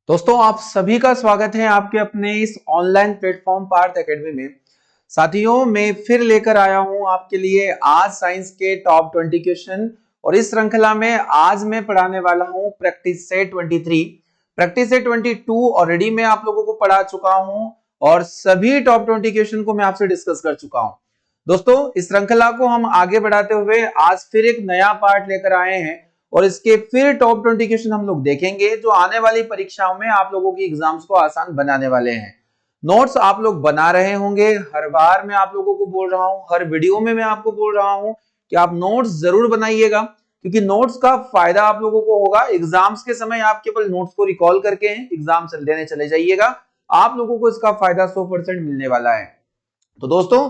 दोस्तों आप सभी का स्वागत है आपके अपने इस ऑनलाइन प्लेटफॉर्म पार्थ एकेडमी में। साथियों मैं फिर लेकर आया हूं आपके लिए आज साइंस के टॉप 20 क्वेश्चन और इस श्रृंखला में आज मैं पढ़ाने वाला हूं practice set 23। Practice set 22 already मैं आप लोगों को पढ़ा चुका हूं और सभी टॉप 20 क्वेश्चन को मैं आपसे डिस्कस कर चुका हूं। दोस्तों इस श्रृंखला को हम आगे बढ़ाते हुए आज फिर एक नया पार्ट लेकर आए हैं और इसके फिर टॉप 20 क्वेश्चन हम लोग देखेंगे जो आने वाली परीक्षाओं में आप लोगों की एग्जाम्स को आसान बनाने वाले हैं। नोट्स आप लोग बना रहे होंगे, हर बार मैं आप लोगों को बोल रहा हूं, हर वीडियो में मैं आपको बोल रहा हूं कि आप नोट्स जरूर बनाइएगा, क्योंकि नोट्स का फायदा आप लोगों को होगा। एग्जाम्स के समय आप केवल नोट्स को रिकॉल करके एग्जाम देने चले जाइएगा, आप लोगों को इसका फायदा 100% मिलने वाला है। तो दोस्तों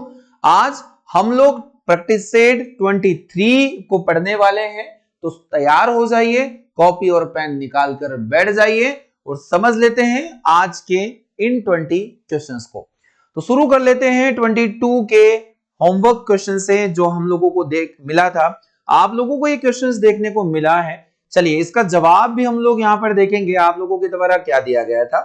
आज हम लोग प्रैक्टिस सेट 23 को पढ़ने वाले हैं, तो तैयार हो जाइए, कॉपी और पेन निकाल कर बैठ जाइए और समझ लेते हैं आज के इन 20 क्वेश्चंस को। तो शुरू कर लेते हैं 22 के होमवर्क क्वेश्चन से जो हम लोगों को मिला था। आप लोगों को ये क्वेश्चंस देखने को मिला है। चलिए इसका जवाब भी हम लोग यहाँ पर देखेंगे आप लोगों के द्वारा क्या दिया गया था।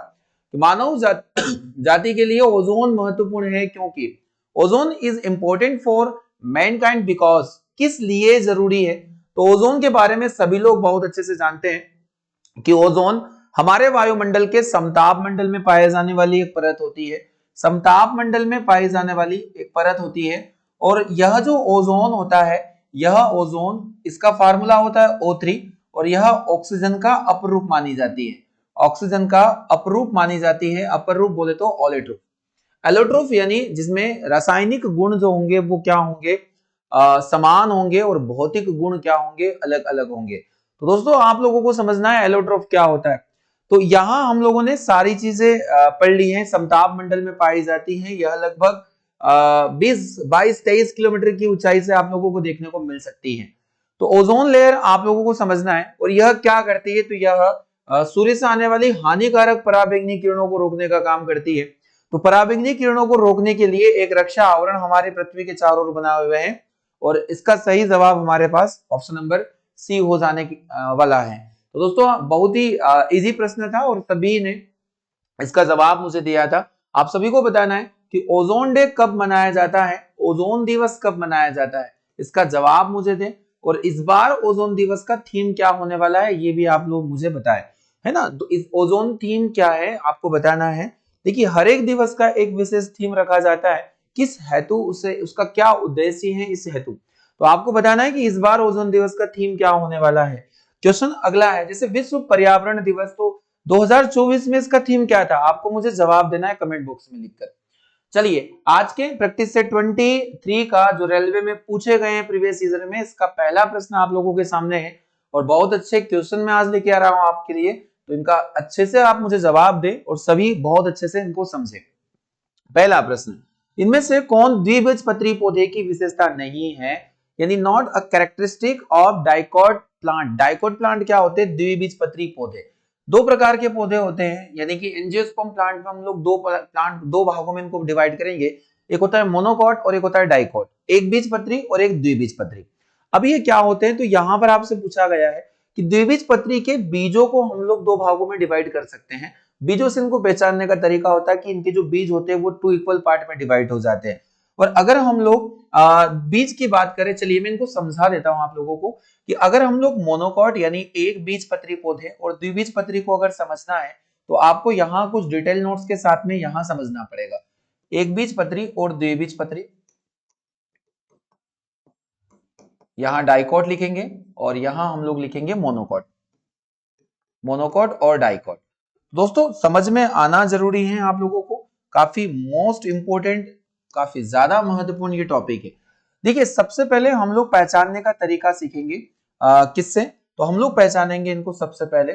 तो मानव जाति के लिए ओजोन महत्वपूर्ण है क्योंकि ozone is important for Mankind because, किस लिए जरूरी है। तो ओजोन के बारे में सभी लोग बहुत अच्छे से जानते हैं कि ओजोन हमारे वायुमंडल के समताप मंडल में पाए जाने वाली एक परत होती है। समताप मंडल में पाई जाने वाली एक परत होती है और यह जो ओजोन होता है, यह ओजोन इसका फार्मूला होता है O3 और यह ऑक्सीजन का अपरूप मानी जाती है। ऑक्सीजन का अपरूप मानी जाती है, अपर रूप बोले तो ऑलोट्रोप। एलोट्रोफ यानी जिसमें रासायनिक गुण जो होंगे वो क्या होंगे, समान होंगे और भौतिक गुण क्या होंगे, अलग अलग होंगे। तो दोस्तों आप लोगों को समझना है एलोट्रोफ क्या होता है। तो यहां हम लोगों ने सारी चीजें पढ़ ली हैं। समताप मंडल में पाई जाती है, यह लगभग 20-22-23 किलोमीटर की ऊंचाई से आप लोगों को देखने को मिल सकती है। तो ओजोन लेयर आप लोगों को समझना है और यह क्या करती है, तो यह सूर्य से आने वाली हानिकारक पराबैंगनी किरणों को रोकने का काम करती है। तो पराबैंगनी किरणों को रोकने के लिए एक रक्षा आवरण हमारे पृथ्वी के चारों ओर बनाए हुए हैं और इसका सही जवाब हमारे पास ऑप्शन नंबर सी हो जाने वाला है। तो दोस्तों बहुत ही इजी प्रश्न था और सभी ने इसका जवाब मुझे दिया था। आप सभी को बताना है कि ओजोन डे कब मनाया जाता है, ओजोन दिवस कब मनाया जाता है, इसका जवाब मुझे दें। और इस बार ओजोन दिवस का थीम क्या होने वाला है ये भी आप लोग मुझे बताएं, है ना। तो इस ओजोन थीम क्या है आपको बताना है। देखिए हर एक दिवस का एक विशेष थीम रखा जाता है, किस हेतु, उसे उसका क्या उद्देश्य है इस हेतु। तो आपको बताना है कि इस बार ओजोन दिवस का थीम क्या होने वाला है। क्वेश्चन अगला है जैसे विश्व पर्यावरण दिवस, तो 2024 में इसका थीम क्या था, आपको मुझे जवाब देना है कमेंट बॉक्स में लिखकर। चलिए आज के प्रैक्टिस सेट 23 का जो रेलवे में पूछे गए हैं प्रीवियस सीजन में, इसका पहला प्रश्न आप लोगों के सामने है और बहुत अच्छे क्वेश्चन मैं आज लेके आ रहा हूं आपके लिए। तो इनका अच्छे से आप मुझे जवाब दें और सभी बहुत अच्छे से इनको समझें। पहला प्रश्न, इनमें से कौन द्विबीजपत्री पौधे की विशेषता नहीं है, यानी not a characteristic of dicot plant. Dicot plant क्या होते हैं, द्विबीजपत्री पौधे। दो प्रकार के पौधे होते हैं, यानी कि एंजियोस्पर्म प्लांट में हम लोग दो भागों में इनको डिवाइड करेंगे। एक होता है मोनोकॉट और एक होता है डाइकॉट, एक बीजपत्री और एक द्विबीजपत्री। अब ये क्या होते हैं, तो यहां पर आपसे पूछा गया है कि द्विबीजपत्री के बीजों को हम लोग दो भागों में डिवाइड कर सकते हैं। बीजों से इनको पहचानने का तरीका होता है कि इनके जो बीज होते हैं वो 2 इक्वल पार्ट में डिवाइड हो जाते हैं। और अगर हम लोग बीज की बात करें, चलिए मैं इनको समझा देता हूं आप लोगों को कि अगर हम लोग मोनोकॉट यानी एक बीजपत्री पौधे और द्विबीजपत्री को अगर समझना है तो आपको यहाँ कुछ डिटेल नोट्स के साथ में यहाँ समझना पड़ेगा। एक बीजपत्री और द्विबीजपत्री, यहाँ डाइकॉट लिखेंगे और यहाँ हम लोग लिखेंगे मोनोकॉट। मोनोकॉट और डाइकॉट दोस्तों समझ में आना जरूरी है आप लोगों को, काफी मोस्ट इंपोर्टेंट, काफी ज्यादा महत्वपूर्ण ये टॉपिक है। देखिए सबसे पहले हम लोग पहचानने का तरीका सीखेंगे किससे, तो हम लोग पहचानेंगे इनको सबसे पहले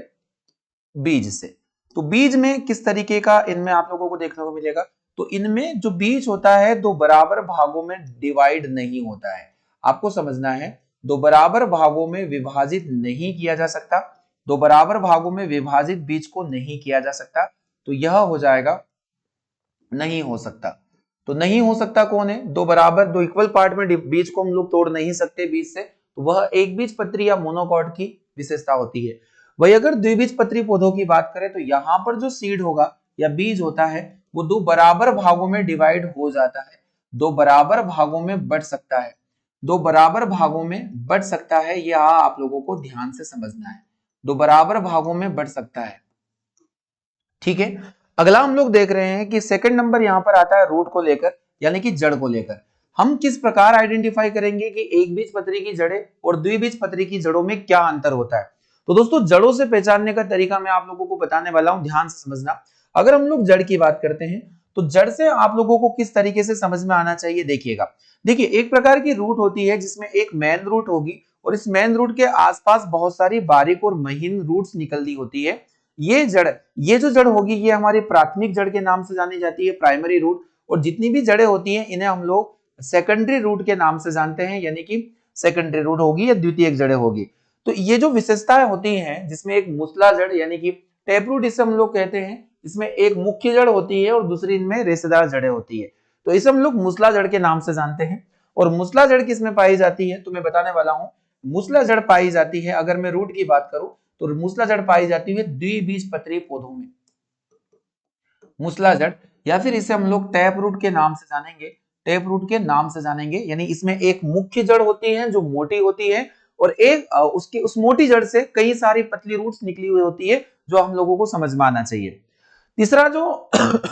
बीज से। तो बीज में किस तरीके का इनमें आप लोगों को देखने को मिलेगा, तो इनमें जो बीज होता है दो बराबर भागों में डिवाइड नहीं होता है। आपको समझना है दो बराबर भागों में विभाजित नहीं किया जा सकता, दो बराबर भागों में विभाजित बीज को नहीं किया जा सकता, तो यह हो जाएगा नहीं हो सकता। तो नहीं हो सकता कौन है, दो बराबर दो इक्वल पार्ट में बीज को हम लोग तोड़ नहीं सकते बीज से, तो वह एक बीज पत्री या मोनोकॉट की विशेषता होती है। वही अगर द्विबीजपत्री पौधों की बात करें तो यहाँ पर जो सीड होगा या बीज होता है वो दो बराबर भागों में डिवाइड हो जाता है, दो बराबर भागों में बट सकता है, दो बराबर भागों में बट सकता है। यह आप लोगों को ध्यान से समझना है, दो बराबर भागों में बट सकता है। ठीक है, अगला हम लोग देख रहे हैं कि सेकंड नंबर यहां पर आता है रूट को लेकर, यानी कि जड़ को लेकर। हम किस प्रकार आइडेंटिफाई करेंगे कि एक बीजपत्री की जड़ें और द्विबीजपत्री की जड़ों में क्या अंतर होता है। तो दोस्तों जड़ों से पहचानने का तरीका मैं आप लोगों को बताने वाला हूं, ध्यान से समझना। अगर हम लोग जड़ की बात करते हैं तो जड़ से आप लोगों को किस तरीके से समझ में आना चाहिए, देखिएगा। देखिए, एक प्रकार की रूट होती है जिसमें एक मेन रूट होगी और इस मेन रूट के आसपास बहुत सारी बारीक और महीन रूट्स निकलती होती है। ये जड़, ये जो जड़ होगी ये हमारी प्राथमिक जड़ के नाम से जानी जाती है, प्राइमरी रूट। और जितनी भी जड़ें होती हैं इन्हें हम लोग सेकेंडरी रूट के नाम से जानते हैं, यानी कि सेकेंडरी रूट होगी या द्वितीयक जड़ें होगी। तो ये जो विशेषताएं होती हैं जिसमें एक मूसला जड़ यानी कि टैप रूट इसे हम लोग कहते हैं, इसमें एक मुख्य जड़ होती है और दूसरी इनमें रेशेदार जड़ें होती है, तो इसे हम लोग मूसला जड़ के नाम से जानते हैं। और मूसला जड़ किसमें पाई जाती है तो मैं बताने वाला हूं। मूसला जड़ पाई जाती है, अगर मैं रूट की बात करूं तो मूसला जड़ पाई जाती है द्विबीजपत्री पौधों में, मूसला जड़, या फिर इसे हम लोग टैप रूट के नाम से जानेंगे, टैप रूट के नाम से जानेंगे। यानी इसमें एक मुख्य जड़ होती है जो मोटी होती है और एक उसकी उस मोटी जड़ से कई सारी पतली रूट्स निकली हुई होती है, जो हम लोगों को समझ में आना चाहिए। तीसरा जो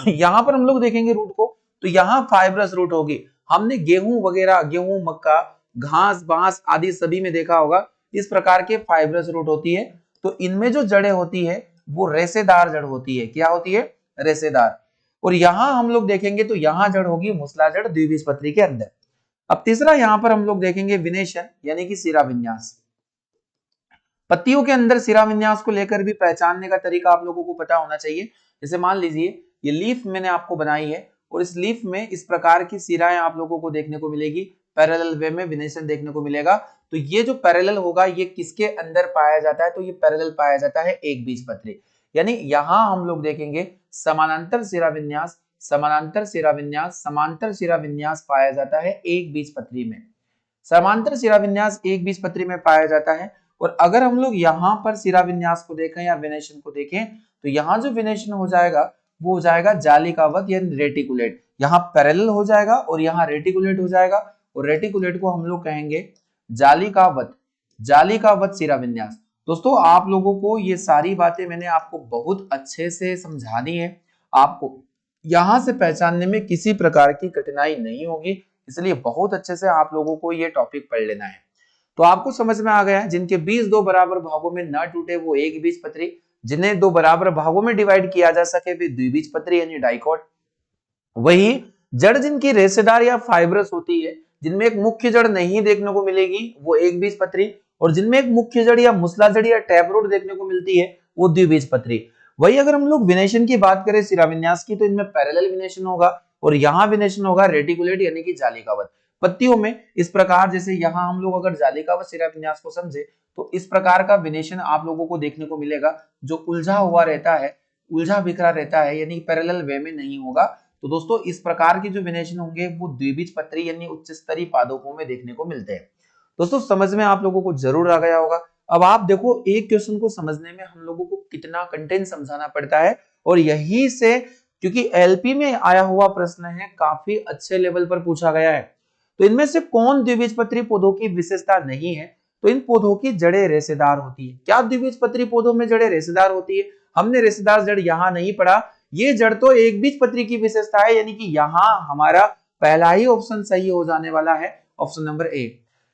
यहां पर हम लोग देखेंगे रूट को, तो यहाँ फाइब्रस रूट होगी। हमने गेहूं वगैरह, गेहूं, मक्का, घास, बांस आदि सभी में देखा होगा इस प्रकार के फाइब्रस रूट होती है। तो इनमें जो जड़ें होती है वो रेशेदार जड़ होती है। क्या होती है? रेशेदार। और यहां हम लोग देखेंगे तो यहां जड़ होगी मूसला जड़ द्विबीजपत्री के अंदर। अब तीसरा यहां पर हम लोग देखेंगे विनेशन यानी कि सिरा विन्यास। पत्तियों के अंदर सिरा विन्यास को लेकर भी पहचानने का तरीका आप लोगों को पता होना चाहिए। जैसे मान लीजिए ये लीफ मैंने आपको बनाई है और इस लीफ में इस प्रकार की सिराएं आप लोगों को देखने को मिलेगी, पैरेलल वे में विनेशन देखने को मिलेगा। तो ये जो पैरेलल होगा ये किसके अंदर पाया जाता है? तो ये पैरेलल पाया जाता है एक बीजपत्री। यानी यहां हम लोग देखेंगे समानांतर सिरा विन्यास, समानांतर सिरा विन्यास, समांतर सिरा विन्यास पाया जाता है एक बीजपत्री में। समांतर सिरा विन्यास एक बीजपत्री में पाया जाता है। और अगर हम लोग यहाँ पर सिरा विन्यास को देखें या विनेशन को देखें तो यहाँ जो विनेशन हो जाएगा वो हो जाएगा जालिकावत यानी रेटिकुलेट। यहाँ पैरेलल हो जाएगा और यहाँ रेटिकुलेट हो जाएगा, और रेटिकुलेट को हम लोग कहेंगे जालिकावत, जालिकावत सिरा विन्यास। दोस्तों आप लोगों को ये सारी बातें मैंने आपको बहुत अच्छे से समझा दी है, आपको यहां से पहचानने में किसी प्रकार की कठिनाई नहीं होगी, इसलिए बहुत अच्छे से आप लोगों को ये टॉपिक पढ़ लेना है। तो आपको समझ में आ गया है, जिनके बीज दो बराबर भागों में न टूटे वो एक बीजपत्री, जिन्हें दो बराबर भागों में डिवाइड किया जा सके वे द्विबीजपत्री यानी डाइकॉट। वही जड़ जिनकी रेशेदार या फाइब्रस होती है, जिनमें एक मुख्य जड़ नहीं देखने को मिलेगी वो एक बीजपत्री, और जिनमें एक मुख्य जड़ या मूसला जड़ या टैप रूट देखने को मिलती है वो द्विबीजपत्री। वही अगर हम लोग विनेशन की बात करें सिरा विन्यास की, तो इनमें पैरेलल विनेशन होगा और यहाँ विनेशन होगा रेटिकुलेट यानी कि जालिकावत। पत्तियों में इस प्रकार, जैसे यहाँ हम लोग अगर जालिकावत सिरा विन्यास को समझे तो इस प्रकार का विनेशन आप लोगों को देखने को मिलेगा जो उलझा हुआ रहता है, उलझा बिखरा रहता है, यानी पैरेलल वे में नहीं होगा। तो दोस्तों इस प्रकार के जो विनेशन होंगे वो द्विबीजपत्री यानी उच्च स्तरीय पादपों में देखने को मिलते हैं। दोस्तों समझ में आप लोगों को जरूर आ गया होगा। अब आप देखो एक क्वेश्चन को समझने में हम लोगों को कितना कंटेंट समझाना पड़ता है, और यही से क्योंकि एलपी में आया हुआ प्रश्न है, काफी अच्छे लेवल पर पूछा गया है। तो इनमें से कौन द्विबीजपत्री पौधों की विशेषता नहीं है? तो इन पौधों की जड़ें रेशेदार होती है। क्या द्विबीजपत्री पौधों में जड़ें रेशेदार होती है? हमने रेशेदार जड़ यहां नहीं पढ़ा, ये जड़ तो एक बीजपत्री की विशेषता है, यानी कि यहां हमारा पहला ही ऑप्शन सही हो जाने वाला है, ऑप्शन नंबर ए।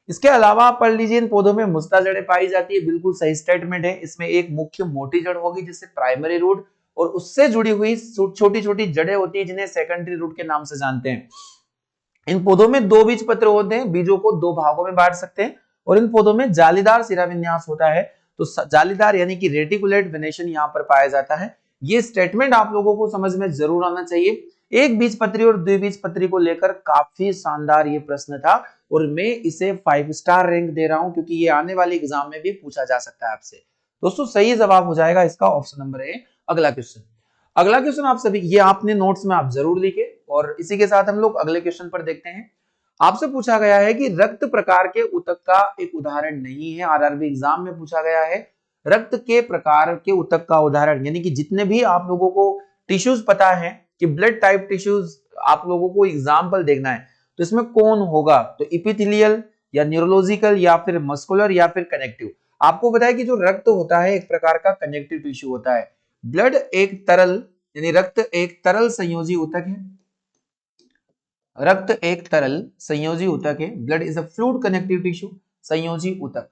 इसके अलावा आप पढ़ लीजिए इन पौधों में मूसला जड़ें पाई जाती है, बिल्कुल सही स्टेटमेंट है। इसमें एक मुख्य मोटी जड़ होगी जिससे प्राइमरी रूट, और उससे जुड़ी हुई छोटी छोटी जड़ें होती है जिन्हें सेकेंडरी रूट के नाम से जानते हैं। इन पौधों में दो बीज पत्र होते हैं, बीजों को दो भागों में बांट सकते हैं, और इन पौधों में जालीदार सिरा विन्यास होता है। तो जालीदार यानी कि रेटिकुलेट वेनेशन यहाँ पर पाया जाता है। ये स्टेटमेंट आप लोगों को समझ में जरूर आना चाहिए। एक बीजपत्री और द्विबीजपत्री को लेकर काफी शानदार ये प्रश्न था, और मैं इसे 5 स्टार रैंक दे रहा हूं क्योंकि ये आने वाले एग्जाम में भी पूछा जा सकता है आपसे। दोस्तों सही जवाब हो जाएगा इसका ऑप्शन नंबर ए। अगला क्वेश्चन, अगला क्वेश्चन आप सभी ये आपने नोट्स में आप जरूर लिखे, और इसी के साथ हम लोग अगले क्वेश्चन पर देखते हैं। आपसे पूछा गया है कि रक्त प्रकार के ऊतक का एक उदाहरण नहीं है, आरआरबी एग्जाम में पूछा गया है। रक्त के प्रकार के ऊतक का उदाहरण, यानी कि जितने भी आप लोगों को टिश्यूज पता है कि ब्लड टाइप टिश्यूज आप लोगों को एग्जाम्पल देखना है, तो इसमें कौन होगा? तो इपिथेलियल या न्यूरोलॉजिकल या फिर मस्कुलर या फिर कनेक्टिव। आपको बताया कि जो रक्त होता है एक प्रकार का कनेक्टिव टिश्यू होता है। ब्लड एक तरल, यानी रक्त एक तरल संयोजी ऊतक है। रक्त एक तरल संयोजी ऊतक है। Blood is a fluid connective tissue, संयोजी ऊतक,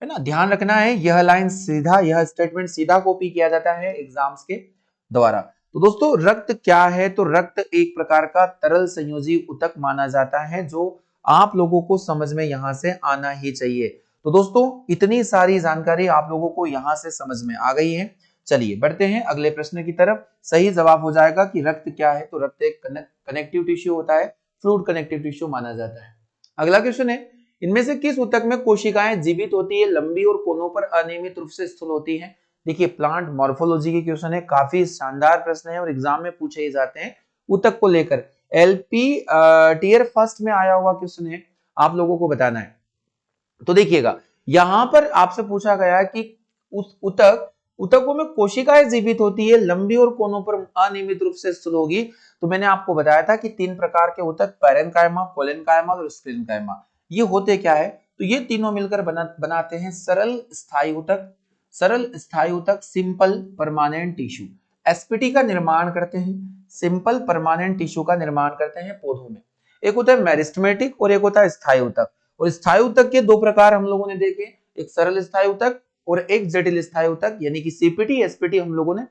है ना। ध्यान रखना है, यह लाइन सीधा, यह स्टेटमेंट सीधा कॉपी किया जाता है एग्जाम्स के द्वारा। तो दोस्तों रक्त क्या है? तो रक्त एक प्रकार का तरल संयोजी ऊतक माना जाता है, जो आप लोगों को समझ में यहां से आना ही चाहिए। तो दोस्तों इतनी सारी जानकारी आप लोगों को यहां से समझ में आ गई है। चलिए बढ़ते हैं अगले प्रश्न की तरफ। सही जवाब हो जाएगा कि रक्त क्या है? तो रक्त एक कनेक्टिव टिश्यू होता है, फ्लूइड कनेक्टिव टिश्यू माना जाता है। अगला क्वेश्चन है, इनमें से किस ऊतक में कोशिकाएं जीवित होती है, लंबी और कोनों पर अनियमित रूप से स्थूल होती हैं? देखिए प्लांट मॉर्फोलॉजी के क्वेश्चन है, काफी शानदार प्रश्न है और एग्जाम में पूछे ही जाते हैं ऊतक को लेकर। एलपी टीयर फर्स्ट में आया हुआ क्वेश्चन है, आप लोगों को बताना है। तो देखिएगा यहां पर आपसे पूछा गया कि उस ऊतकों में कोशिकाएं जीवित होती है, लंबी और कोनों पर अनियमित रूप से स्थूल होगी। तो मैंने आपको बताया था कि 3 प्रकार के ऊतक, पैरेन्काइमा, कोलेनकाइमा और स्क्लेरेन्काइमा। ये होते क्या है? तो ये तीनों मिलकर बनाते हैं सरल स्थायी ऊतक। सरल स्थायी ऊतक सिंपल परमानेंट टिश्यू, एसपीटी का निर्माण करते हैं। सिंपल परमानेंट टिश्यू का निर्माण करते हैं पौधों में। एक होता है मेरिस्टेमेटिक और एक होता है स्थायी ऊतक। और स्थायी ऊतक के 2 प्रकार हम लोगों ने देखे, एक सरल स्थायी ऊतक और एक जटिल स्थायी ऊतक, यानी कि सीपीटी एसपीटी हम लोगों ने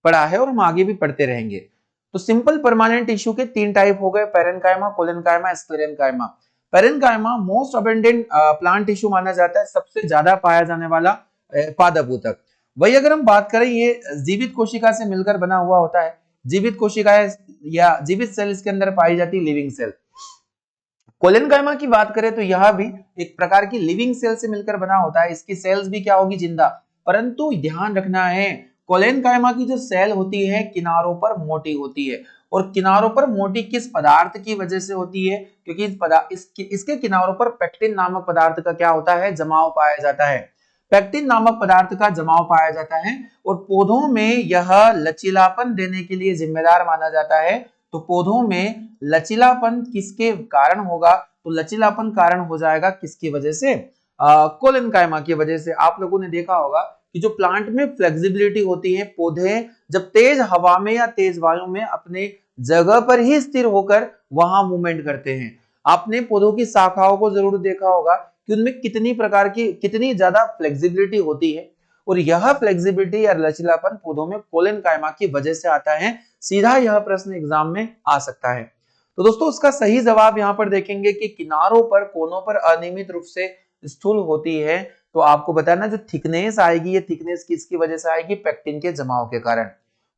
पढ़ा है और हम आगे भी पढ़ते रहेंगे। तो सिंपल परमानेंट टिश्यू के 3 टाइप हो गए, parenchyma, collenchyma, sclerenchyma. Parenchyma most abundant plant tissue माना जाता है, सबसे ज्यादा पाया जाने वाला पादप ऊतक। वही अगर हम बात करें, ये जीवित कोशिका से मिलकर बना हुआ होता है। जीवित कोशिकाएं या जीवित सेल इसके अंदर पाई जाती है, लिविंग सेल। कोलेनकाइमा की बात करें तो यह भी एक प्रकार की लिविंग सेल से मिलकर बना होता है, इसकी सेल्स भी क्या होगी? जिंदा। परंतु ध्यान रखना है, कोलेनकाइमा की जो सेल होती है किनारों पर मोटी होती है। और किनारों पर मोटी किस पदार्थ की वजह से होती है? क्योंकि इसके किनारों पर पेक्टिन नामक पदार्थ का क्या होता है? जमाव पाया जाता है। पेक्टिन नामक पदार्थ का जमाव पाया जाता है और पौधों में यह लचीलापन देने के लिए जिम्मेदार माना जाता है। तो पौधों में लचीलापन किसके कारण होगा? तो लचीलापन कारण हो जाएगा किसकी वजह से? कोलेनकाइमा की वजह से। आप लोगों ने देखा होगा कि जो प्लांट में फ्लेक्सिबिलिटी होती है, पौधे जब तेज हवा में या तेज वायु में अपने जगह पर ही स्थिर होकर वहां मूवमेंट करते हैं। आपने पौधों की शाखाओं को जरूर देखा होगा कि उनमें कितनी ज्यादा फ्लेक्सिबिलिटी होती है। और यह फ्लेक्सिबिलिटी या लचीलापन पौधों में कोलेनकाइमा की वजह से आता है। सीधा यह प्रश्न एग्जाम में आ सकता है। तो दोस्तों उसका सही जवाब यहां पर देखेंगे कि किनारों पर, कोनों पर अनियमित रूप से स्थूल होती है। तो आपको बताना जो थिकनेस आएगी, ये थिकनेस किसकी वजह से आएगी? पेक्टिन के जमाव के कारण।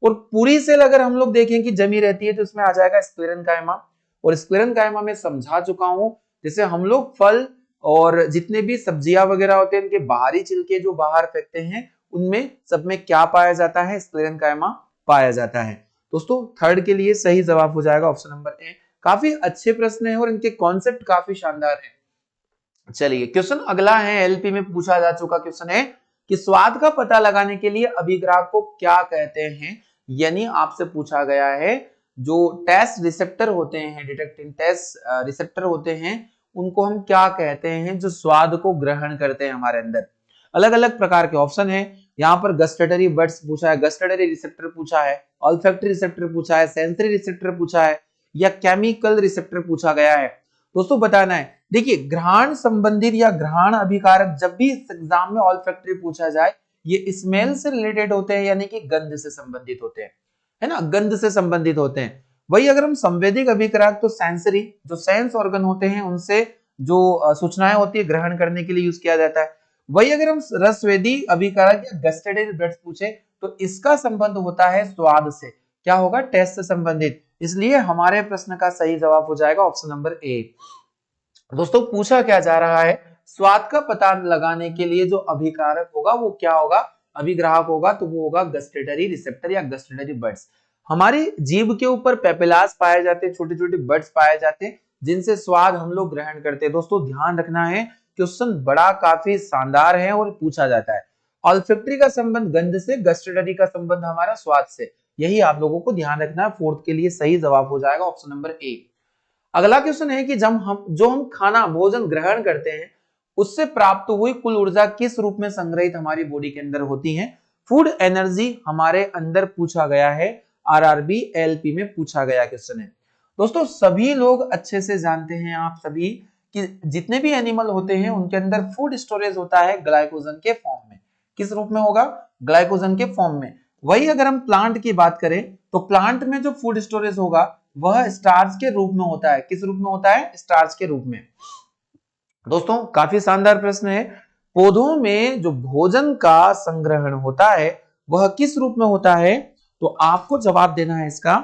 और पूरी सेल अगर हम लोग देखें कि जमी रहती है तो उसमें आ जाएगा स्क्लेरेन्काइमा। और स्क्लेरेन्काइमा में समझा चुका हूं, जैसे हम लोग फल और जितने भी सब्जियां वगैरह होते हैं उनके बाहरी छिलके जो बाहर फेंकते हैं, उनमें सब में क्या पाया जाता है? स्क्लेरेन्काइमा पाया जाता है। दोस्तों थर्ड के लिए सही जवाब हो जाएगा ऑप्शन नंबर ए। काफी अच्छे प्रश्न है और इनके कॉन्सेप्ट काफी शानदार है। चलिए क्वेश्चन अगला है, एलपी में पूछा जा चुका क्वेश्चन है कि स्वाद का पता लगाने के लिए अभिग्राहक को क्या कहते हैं? यानी आपसे पूछा गया है जो टेस्ट रिसेप्टर होते हैं, डिटेक्टिंग टेस्ट रिसेप्टर होते हैं, उनको हम क्या कहते हैं जो स्वाद को ग्रहण करते हैं हमारे अंदर? अलग अलग प्रकार के ऑप्शन है यहाँ पर। गस्टेटरी बड्स पूछा है, गस्टेटरी रिसेप्टर पूछा है, ऑल्फैक्टरी रिसेप्टर पूछा है, सेंसरी रिसेप्टर पूछा है, या केमिकल रिसेप्टर पूछा गया है। दोस्तों बताना है, देखिए घ्राण संबंधित या घ्राण अभिकारक, जब भी इस एग्जाम में ऑल्फैक्टरी पूछा जाए, ये स्मेल से रिलेटेड होते हैं, यानी कि गंध से संबंधित होते हैं, है ना, गंध से संबंधित होते हैं। वही अगर हम संवेदिक अभिकारक तो सेंसरी, जो सेंस ऑर्गन होते हैं उनसे जो सूचनाएं होती है ग्रहण करने के लिए यूज किया जाता है। वही अगर हम रसवेदी अभिकारक या गस्टेटरी ब्लड्स पूछे तो इसका संबंध होता है स्वाद से, क्या होगा? टेस्ट से संबंधित। इसलिए हमारे प्रश्न का सही जवाब हो जाएगा ऑप्शन नंबर ए। दोस्तों पूछा क्या जा रहा है? स्वाद का पता लगाने के लिए जो अभिकारक होगा वो क्या होगा? अभिग्राहक होगा, तो वो होगा गस्टेटरी रिसेप्टर या गस्टेटरी बड्स। हमारी जीभ के ऊपर पेपिलास पाए जाते हैं, छोटे छोटे बड्स पाए जाते हैं जिनसे स्वाद हम लोग ग्रहण करते हैं। दोस्तों ध्यान रखना है, क्वेश्चन बड़ा काफी शानदार है और पूछा जाता है। ऑल्फैक्टरी का संबंध गंध से, गस्टरी का संबंध हमारा स्वाद से। यही आप लोगों को ध्यान रखना है। फोर्थ के लिए सही जवाब हो जाएगा ऑप्शन नंबर ए। अगला क्वेश्चन है कि जब हम खाना भोजन ग्रहण करते हैं उससे प्राप्त हुई कुल ऊर्जा किस रूप में संग्रहित हमारी बॉडी के अंदर होती है? फूड एनर्जी हमारे अंदर पूछा गया है, आरआरबी एलपी में पूछा गया क्वेश्चन है। दोस्तों सभी लोग अच्छे से जानते हैं, आप सभी, कि जितने भी एनिमल होते हैं उनके अंदर फूड स्टोरेज होता है ग्लाइकोजन के फॉर्म में। किस रूप में होगा? ग्लाइकोजन के फॉर्म में। वही अगर हम प्लांट की बात करें तो प्लांट में जो फूड स्टोरेज होगा वह स्टार्च के रूप में होता है। किस रूप में होता है? स्टार्च के रूप में। दोस्तों काफी शानदार प्रश्न है। पौधों में जो भोजन का संग्रहण होता है वह किस रूप में होता है? तो आपको जवाब देना है इसका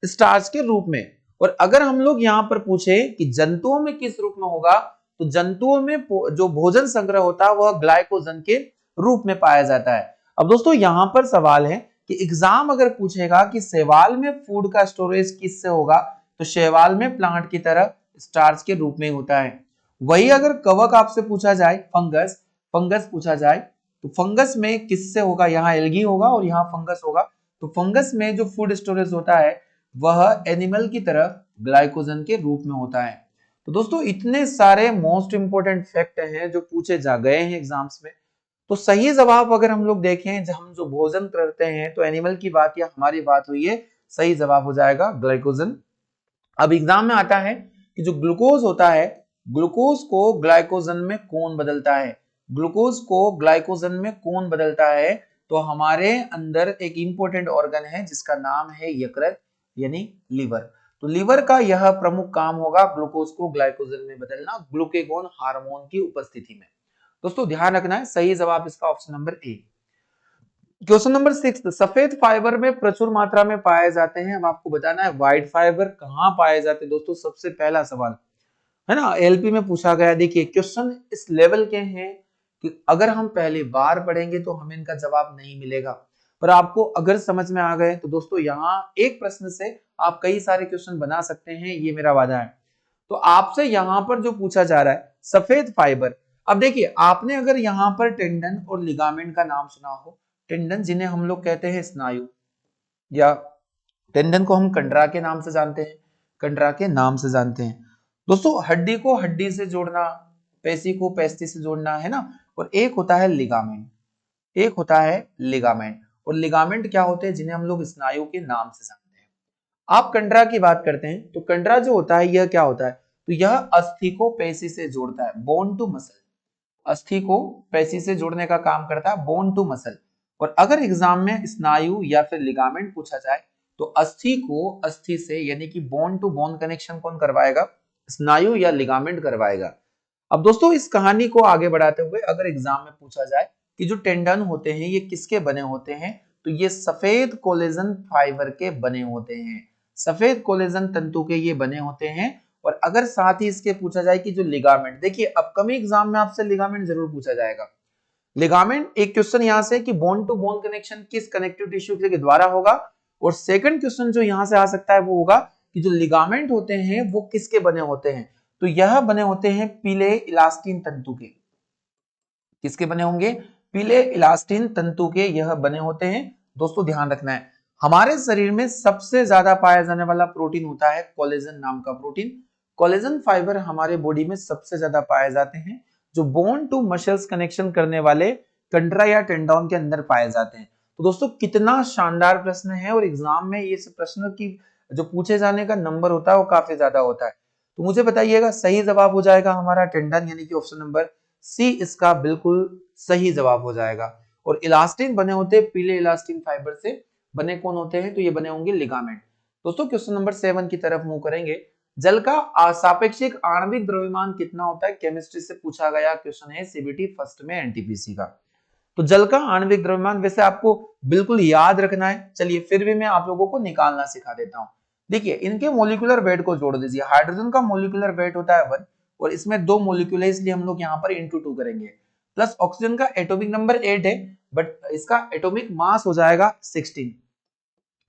स्टार्च के रूप में। और अगर हम लोग यहां पर पूछे कि जंतुओं में किस रूप में होगा, तो जंतुओं में जो भोजन संग्रह होता है वह ग्लाइकोजन के रूप में पाया जाता है। अब दोस्तों यहां पर सवाल है कि एग्जाम अगर पूछेगा कि शैवाल में फूड का स्टोरेज किससे होगा, तो शैवाल में प्लांट की तरह स्टार्च के रूप में होता है। वही अगर कवक आपसे पूछा जाए, फंगस पूछा जाए, तो फंगस में किससे होगा? यहाँ एल्गी होगा और यहाँ फंगस होगा। तो फंगस में जो फूड स्टोरेज होता है वह एनिमल की तरह ग्लाइकोजन के रूप में होता है। तो दोस्तों इतने सारे मोस्ट इंपोर्टेंट फैक्ट हैं जो पूछे जा गए हैं एग्जाम्स में। तो सही जवाब अगर हम लोग देखें, जब हम जो भोजन करते हैं तो एनिमल की बात या हमारी बात हुई है, सही जवाब हो जाएगा ग्लाइकोजन। अब एग्जाम में आता है कि जो ग्लूकोज होता है, ग्लूकोज को ग्लाइकोजन में कौन बदलता है? ग्लूकोज को ग्लाइकोजन में कौन बदलता है? तो हमारे अंदर एक इंपॉर्टेंट ऑर्गन है जिसका नाम है यकृत यानी लीवर। तो लीवर का यह प्रमुख काम होगा ग्लूकोज को ग्लाइकोजन में बदलना ग्लूकेगोन हार्मोन की उपस्थिति में। दोस्तों ध्यान रखना है, सही जवाब इसका option number A. Question number 6, सफेद फाइबर में प्रचुर मात्रा में पाए जाते हैं। अब आपको बताना है व्हाइट फाइबर कहाँ पाए जाते हैं। दोस्तों सबसे पहला सवाल है ना, एलपी में पूछा गया। देखिए क्वेश्चन इस लेवल के हैं कि अगर हम पहली बार पढ़ेंगे तो हमें इनका जवाब नहीं मिलेगा, पर आपको अगर समझ में आ गए तो दोस्तों यहाँ एक प्रश्न से आप कई सारे क्वेश्चन बना सकते हैं, ये मेरा वादा है। तो आपसे यहाँ पर जो पूछा जा रहा है सफेद फाइबर, अब देखिए आपने अगर यहाँ पर टेंडन और लिगामेंट का नाम सुना हो, टेंडन जिन्हें हम लोग कहते हैं स्नायु, या टेंडन को हम कंडरा के नाम से जानते हैं, कंडरा के नाम से जानते हैं। दोस्तों हड्डी को हड्डी से जोड़ना, पेशी को पेशी से जोड़ना, है ना। और एक होता है लिगामेंट, एक होता है लिगामेंट। और लिगामेंट क्या होते हैं? जिन्हें हम लोग स्नायु के नाम से जानते हैं। आप कंडरा की बात करते हैं तो कंडरा जो होता है यह क्या होता है? तो यह अस्थि को पेशी से जोड़ता है, बोन टू मसल। अस्थि को पेशी से जोड़ने का काम करता है, बोन टू मसल। और अगर एग्जाम में स्नायु या फिर लिगामेंट पूछा जाए तो अस्थि को अस्थि से यानी कि बोन टू बोन कनेक्शन कौन करवाएगा? स्नायु या लिगामेंट करवाएगा। अब दोस्तों इस कहानी को आगे बढ़ाते हुए अगर एग्जाम में पूछा जाए कि जो टेंडन होते हैं ये किसके बने होते हैं, तो ये सफेद कोलेजन फाइबर के बने होते हैं, सफेद कोलेजन तंतु के ये बने होते हैं। और अगर साथ ही इसके पूछा जाए कि जो लिगामेंट, देखिए अपकमिंग एग्जाम में आपसे लिगामेंट जरूर पूछा जाएगा। लिगामेंट एक क्वेश्चन यहां से कि बोन टू बोन कनेक्शन किस कनेक्टिव टिश्यू के द्वारा होगा, और सेकंड क्वेश्चन जो यहां से आ सकता है वो होगा कि जो लिगामेंट होते हैं वो किसके बने होते हैं, तो यह बने होते हैं पीले इलास्टिन तंतु के। किसके बने होंगे? पीले इलास्टिन तंतु के यह बने होते हैं। दोस्तों ध्यान रखना है, हमारे शरीर में सबसे ज्यादा पाया जाने वाला प्रोटीन होता है कोलेजन नाम का प्रोटीन। कोलेजन फाइबर हमारे बॉडी में सबसे ज्यादा पाए जाते हैं, जो बोन टू मसल्स कनेक्शन करने वाले कंडरा या टेंडोन के अंदर पाए जाते हैं। तो दोस्तों कितना शानदार प्रश्न है, और एग्जाम में ये प्रश्न की जो पूछे जाने का नंबर होता है वो काफी ज्यादा होता है। तो मुझे बताइएगा सही जवाब हो जाएगा हमारा टेंडन यानी कि ऑप्शन नंबर सी इसका बिल्कुल सही जवाब हो जाएगा। और इलास्टिन बने होते हैं पीले इलास्टिन फाइबर से, बने कौन होते हैं? तो ये बने होंगे लिगामेंट। दोस्तों क्वेश्चन नंबर 7 की तरफ मूव करेंगे। जल का सापेक्षिक आणविक द्रव्यमान कितना होता है? केमिस्ट्री से पूछा गया क्वेश्चन है, सीबीटी फर्स्ट में एनटीपीसी का। तो जल का आणविक द्रव्यमान वैसे आपको बिल्कुल याद रखना है, चलिए फिर भी मैं आप लोगों को निकालना सिखा देता हूं। देखिए इनके मोलिकुलर वेट को जोड़ दीजिए। हाइड्रोजन का मोलिकुलर वेट होता है 1, और इसमें 2 मोलिक्यूल है इसलिए हम लोग यहाँ पर इंटू 2 करेंगे। प्लस ऑक्सीजन का एटॉमिक नंबर 8 है, बट इसका एटॉमिक मास हो जाएगा 16।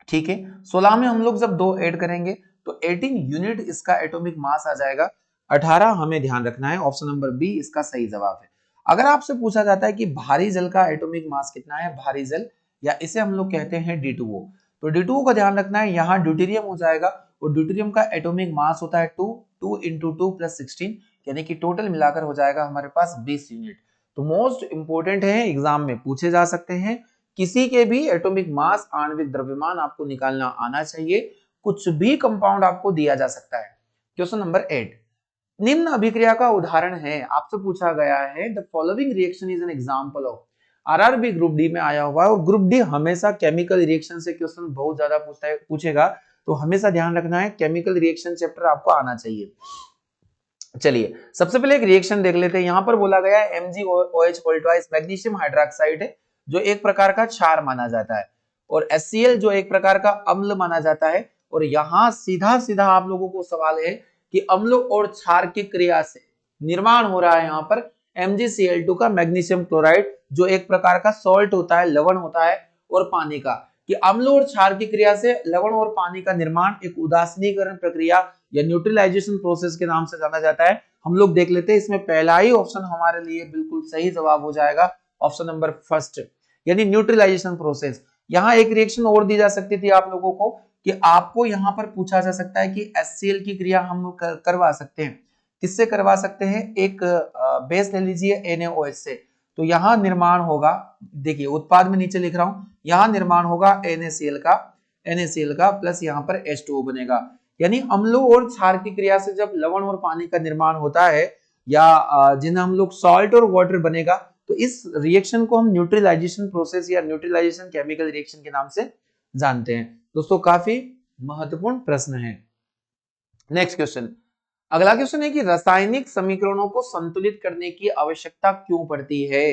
ठीक है, 16 में हम लोग जब 2 ऐड करेंगे तो 18 यूनिट इसका एटॉमिक मास आ जाएगा। 18 हमें ध्यान रखना है, ऑप्शन नंबर बी इसका सही जवाब है। अगर आपसे पूछा जाता है कि भारी जल का एटॉमिक मास कितना है, भारी जल या इसे हम लोग कहते हैं D2O, तो D2O का ध्यान रखना है, यहाँ ड्यूटेरियम हो जाएगा और ड्यूटेरियम का एटॉमिक मास होता है 2 into 2 + 16, यानी कि टोटल मिलाकर हो जाएगा हमारे पास 20 यूनिट। तो मोस्ट इंपोर्टेंट है, एग्जाम में पूछे जा सकते हैं, किसी के भी एटॉमिक मास आणविक द्रव्यमान आपको निकालना आना चाहिए, कुछ भी कंपाउंड आपको दिया जा सकता है। क्वेश्चन नंबर 8, निम्न अभिक्रिया का उदाहरण है, आपसे पूछा गया है the following reaction is an example of. RRB group D में आया हुआ है और ग्रुप डी हमेशा केमिकल रिएक्शन से क्वेश्चन बहुत ज्यादा पूछेगा, तो हमेशा ध्यान रखना है केमिकल रिएक्शन चैप्टर आपको आना चाहिए। चलिए सबसे पहले एक रिएक्शन देख लेते हैं। यहां पर बोला गया है MgOH ट्वाइस मैग्नीशियम हाइड्रोक्साइड है जो एक प्रकार का क्षार माना जाता है, और HCl जो एक प्रकार का अम्ल माना जाता है। और यहां सीधा सीधा आप लोगों को सवाल है कि अम्ल और क्षार की क्रिया से निर्माण हो रहा है यहाँ पर MgCl2 का मैग्नीशियम क्लोराइड, जो एक प्रकार का सॉल्ट होता है, लवण होता है, और पानी का, कि अम्ल और क्षार की क्रिया से लवण और पानी का निर्माण एक उदासीनीकरण प्रक्रिया या न्यूट्रलाइजेशन प्रोसेस के नाम से जाना जाता है। हम लोग देख लेते हैं, इसमें पहला ही ऑप्शन हमारे लिए बिल्कुल सही जवाब हो जाएगा, ऑप्शन नंबर फर्स्ट, यानी न्यूट्रलाइजेशन प्रोसेस। यहाँ एक रिएक्शन और दी जा सकती थी आप लोगों को कि आपको यहाँ पर पूछा जा सकता है कि HCl की क्रिया हम लोग करवा सकते हैं, किससे करवा सकते हैं, एक बेस ले लीजिए NaOH से, तो यहाँ निर्माण होगा, देखिए उत्पाद में नीचे लिख रहा हूं, यहाँ निर्माण होगा NaCl का प्लस यहाँ पर H2O बनेगा। यानी अम्लों और क्षार की क्रिया से जब लवण और पानी का निर्माण होता है या जिन्हें हम लोग सॉल्ट और वाटर बनेगा, तो इस रिएक्शन को हम न्यूट्रलाइजेशन प्रोसेस या न्यूट्रलाइजेशन केमिकल रिएक्शन के नाम से जानते हैं। दोस्तों काफी महत्वपूर्ण प्रश्न है। नेक्स्ट क्वेश्चन, अगला क्वेश्चन है कि रासायनिक समीकरणों को संतुलित करने की आवश्यकता क्यों पड़ती है,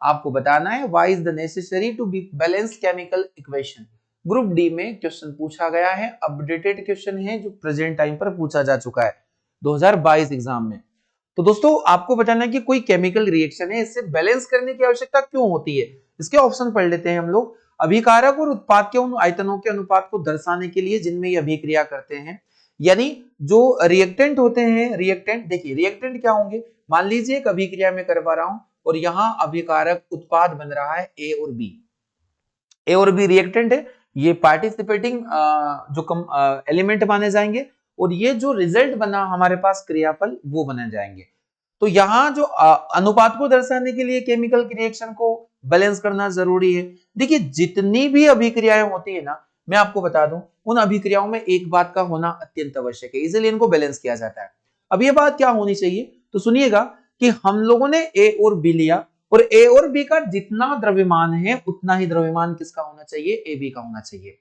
आपको बताना है। Why is the necessary to be balance chemical equation. Group D में क्वेश्चन पूछा गया है, अपडेटेड क्वेश्चन है जो प्रेजेंट टाइम पर पूछा जा चुका है 2022 एग्जाम में। तो दोस्तों आपको बताना है कि कोई केमिकल रिएक्शन है, इससे बैलेंस करने की आवश्यकता क्यों होती है। इसके ऑप्शन पढ़ लेते हैं हम लोग। अभिकारक और उत्पाद के उन आयतनों के अनुपात को दर्शाने के लिए जिनमें ये अभिक्रिया करते हैं, यानी जो रिएक्टेंट होते हैं, रिएक्टेंट देखिए रिएक्टेंट क्या होंगे, मान लीजिए एक अभिक्रिया में करवा रहा हूं और यहां अभिकारक उत्पाद बन रहा है ए और बी रिएक्टेंट है, ये पार्टिसिपेटिंग जो एलिमेंट माने जाएंगे, और ये जो रिजल्ट बना हमारे पास क्रियाफल वो बने जाएंगे। तो यहाँ जो अनुपात को दर्शाने के लिए केमिकल रिएक्शन को बैलेंस करना जरूरी है। देखिए जितनी भी अभिक्रियाएं होती है ना, मैं आपको बता दूं, उन अभिक्रियाओं में एक बात का होना अत्यंत आवश्यक है, इसलिए इनको बैलेंस किया जाता है। अब ये बात क्या होनी चाहिए, तो सुनिएगा कि हम लोगों ने ए और बी लिया, और ए और बी का जितना द्रव्यमान है उतना ही द्रव्यमान किसका होना चाहिए, ए बी का होना चाहिए।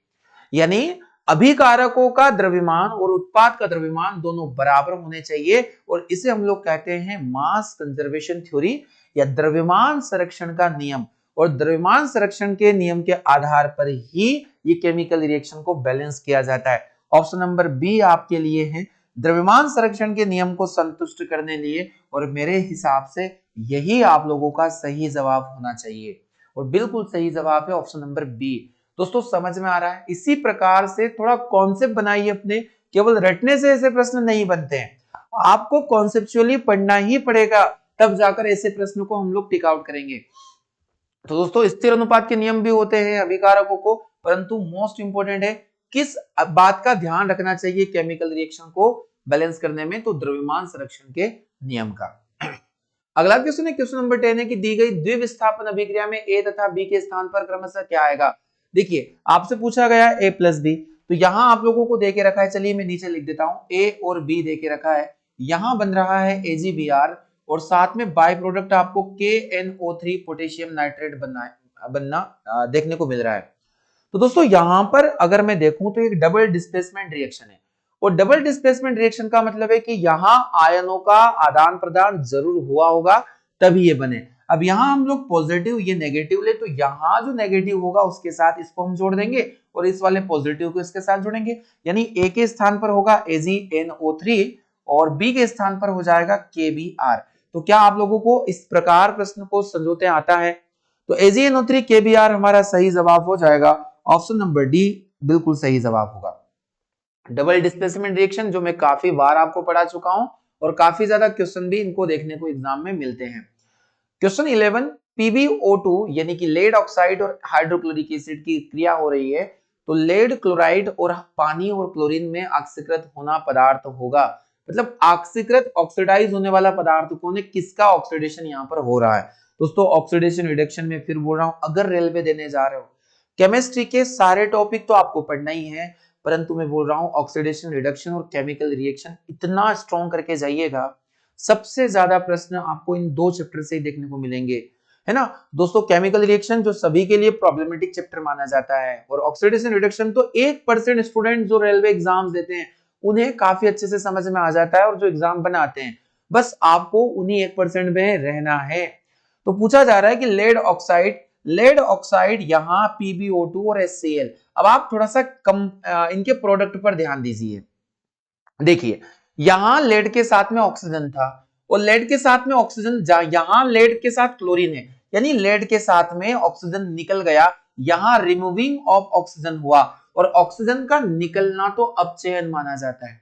यानी अभिकारकों का द्रव्यमान और उत्पाद का द्रव्यमान दोनों बराबर होने चाहिए, और इसे हम लोग कहते हैं मास कंजर्वेशन थ्योरी या द्रव्यमान संरक्षण का नियम। और द्रव्यमान संरक्षण के नियम के आधार पर ही ये केमिकल रिएक्शन को बैलेंस किया जाता है। ऑप्शन नंबर बी आपके लिए है, द्रव्यमान संरक्षण के नियम को संतुष्ट करने लिए, और मेरे हिसाब से यही आप लोगों का सही जवाब होना चाहिए, और बिल्कुल सही जवाब है ऑप्शन नंबर बी। दोस्तों समझ में आ रहा है, इसी प्रकार से थोड़ा कॉन्सेप्ट बनाइए अपने, केवल रटने से ऐसे प्रश्न नहीं बनते हैं, आपको कॉन्सेप्चुअली पढ़ना ही पड़ेगा, तब जाकर ऐसे प्रश्न को हम लोग टिक आउट करेंगे। तो दोस्तों स्थिर अनुपात के नियम भी होते हैं अभिकारकों को, परंतु मोस्ट इंपोर्टेंट है किस बात का ध्यान रखना चाहिए केमिकल रिएक्शन को बैलेंस करने में, तो द्रव्यमान संरक्षण के नियम का। अगला क्वेश्चन है, क्वेश्चन नंबर 10 है कि दी गई द्विविस्थापन अभिक्रिया में ए तथा बी के स्थान पर क्रमशः क्या आएगा। देखिए आपसे पूछा गया ए प्लस बी, तो यहां आप लोगों को देके रखा है, चलिए मैं नीचे लिख देता हूं, ए और बी देके रखा है, यहां बन रहा है AgBr, और साथ में बाय प्रोडक्ट आपको KNO3 पोटेशियम नाइट्रेट बनना देखने को मिल रहा है। तो दोस्तों यहां पर अगर मैं देखूं तो एक डबल डिस्प्लेसमेंट रिएक्शन है, और डबल डिस्प्लेसमेंट रिएक्शन का मतलब है कि यहां आयनों का आदान प्रदान जरूर हुआ होगा तभी ये बने। अब यहां हम लोग पॉजिटिव ये नेगेटिव ले, तो यहां जो नेगेटिव होगा उसके साथ इसको हम जोड़ देंगे, और इस वाले पॉजिटिव को इसके साथ जोड़ेंगे, यानी ए के स्थान पर होगा AgNO3 और बी के स्थान पर हो जाएगा KBr। तो क्या आप लोगों को इस प्रकार प्रश्न को समझौते आता है, तो AgNO3 KBr हमारा सही जवाब हो जाएगा, ऑप्शन नंबर डी बिल्कुल सही जवाब होगा। डबल डिस्प्लेसमेंट रिएक्शन जो मैं काफी बार आपको पढ़ा चुका हूं, और काफी ज्यादा क्वेश्चन भी इनको देखने को एग्जाम में मिलते हैं। क्वेश्चन 11, PbO2 यानी कि लेड ऑक्साइड और हाइड्रोक्लोरिक एसिड की क्रिया हो रही है, तो लेड क्लोराइड और पानी और क्लोरीन में ऑक्सीकृत होना पदार्थ होगा। मतलब ऑक्सीकृत ऑक्सीडाइज होने वाला पदार्थ कौन है, किसका ऑक्सीडेशन यहाँ पर हो रहा है। दोस्तों ऑक्सीडेशन रिडक्शन में फिर बोल रहा हूं, अगर रेलवे देने जा रहे हो, केमिस्ट्री के सारे टॉपिक तो आपको पढ़ना ही है, परंतु मैं बोल रहा हूं ऑक्सीडेशन रिडक्शन और केमिकल रिएक्शन इतना स्ट्रॉन्ग करके जाइएगा, सबसे ज्यादा प्रश्न आपको इन दो चैप्टर से ही देखने को मिलेंगे, है ना। दोस्तों केमिकल रिएक्शन जो सभी के लिए प्रॉब्लमेटिक चैप्टर माना जाता है, और ऑक्सीडेशन रिडक्शन तो 1% स्टूडेंट जो रेलवे एग्जाम्स देते हैं उन्हें काफी अच्छे से समझ में आ जाता है, और जो एग्जाम बनाते हैं बस आपको उन्हीं 1% में रहना है। तो पूछा जा रहा है कि लेड ऑक्साइड यहाँ PbO2 और HCl। अब आप थोड़ा सा कम इनके प्रोडक्ट पर ध्यान दीजिए। देखिए यहां लेड के साथ में ऑक्सीजन था, और लेड के साथ में ऑक्सीजन, यहां लेड के साथ क्लोरीन है, यानी लेड के साथ में ऑक्सीजन निकल गया, यहां रिमूविंग ऑफ ऑक्सीजन हुआ, और ऑक्सीजन का निकलना तो अपचयन माना जाता है,